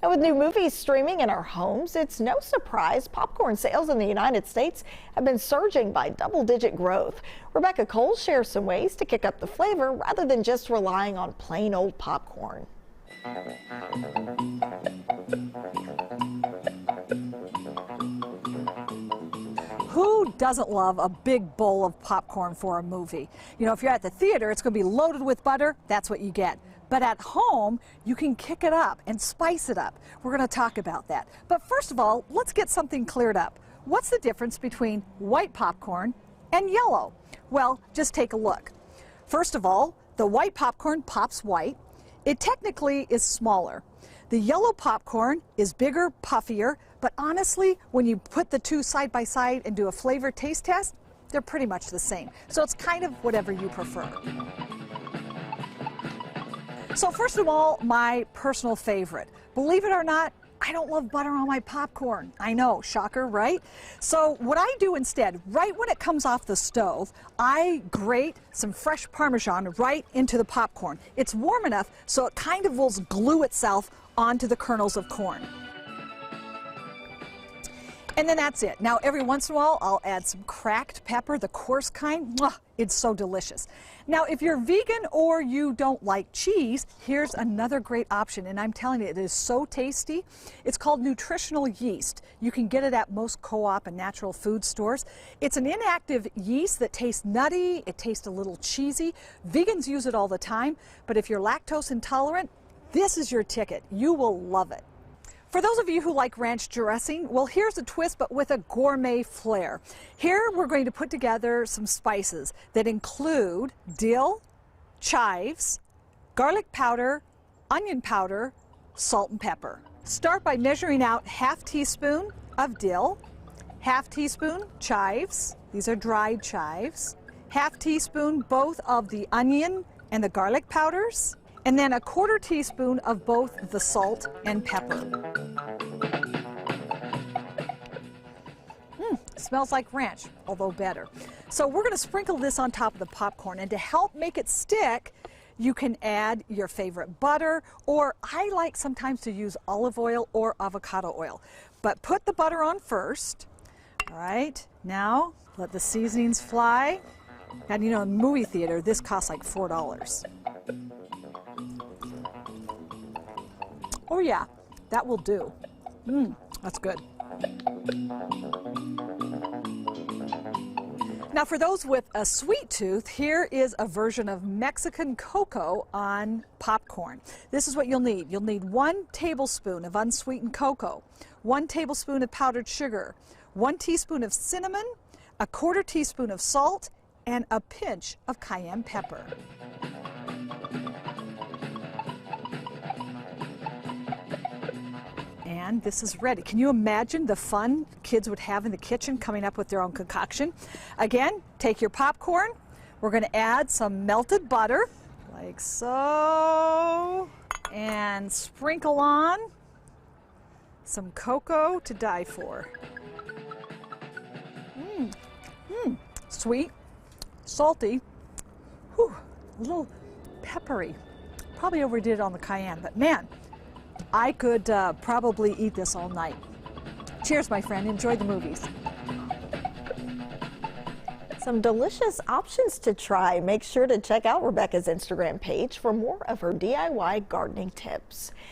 And with new movies streaming in our homes, it's no surprise popcorn sales in the United States have been surging by double-digit growth. Rebecca Kolls shares some ways to kick up the flavor rather than just relying on plain old popcorn. Who doesn't love a big bowl of popcorn for a movie? You know, if you're at the theater, it's going to be loaded with butter. That's what you get. But at home, you can kick it up and spice it up. We're going to talk about that. But first of all, let's get something cleared up. What's the difference between white popcorn and yellow? Well, just take a look. First of all, the white popcorn pops white. It technically is smaller. The yellow popcorn is bigger, puffier, but honestly, when you put the two side by side and do a flavor taste test, they're pretty much the same. So it's kind of whatever you prefer. So first of all, my personal favorite. Believe it or not, I don't love butter on my popcorn. I know, shocker, right? So what I do instead, right when it comes off the stove, I grate some fresh Parmesan right into the popcorn. It's warm enough so it kind of will glue itself onto the kernels of corn. And then that's it. Now, every once in a while, I'll add some cracked pepper, the coarse kind. Mwah, it's so delicious. Now, if you're vegan or you don't like cheese, here's another great option, and I'm telling you, it is so tasty. It's called nutritional yeast. You can get it at most co-op and natural food stores. It's an inactive yeast that tastes nutty, it tastes a little cheesy. Vegans use it all the time, but if you're lactose intolerant, this is your ticket. You will love it. For those of you who like ranch dressing, well, here's a twist, but with a gourmet flair. Here we're going to put together some spices that include dill, chives, garlic powder, onion powder, salt and pepper. Start by measuring out ½ teaspoon of dill, ½ teaspoon chives, these are dried chives, ½ teaspoon both of the onion and the garlic powders, and then ¼ teaspoon of both the salt and pepper. Smells like ranch, although better. So we're going to sprinkle this on top of the popcorn, and to help make it stick, you can add your favorite butter, or I like sometimes to use olive oil or avocado oil. But put the butter on first. All right, now let the seasonings fly. And you know, in movie theater, this costs like $4. Oh yeah, that will do. That's good. Now for those with a sweet tooth, here is a version of Mexican cocoa on popcorn. This is what you'll need. You'll need 1 tablespoon of unsweetened cocoa, 1 tablespoon of powdered sugar, 1 teaspoon of cinnamon, ¼ teaspoon of salt, and a pinch of cayenne pepper. And this is ready. Can you imagine the fun kids would have in the kitchen coming up with their own concoction? Again, take your popcorn. We're going to add some melted butter, like so, and sprinkle on some cocoa to die for. Sweet, salty, whew, a little peppery. Probably overdid it on the cayenne, but man, I could probably eat this all night. Cheers, my friend. Enjoy the movies. Some delicious options to try. Make sure to check out Rebecca's Instagram page for more of her DIY gardening tips.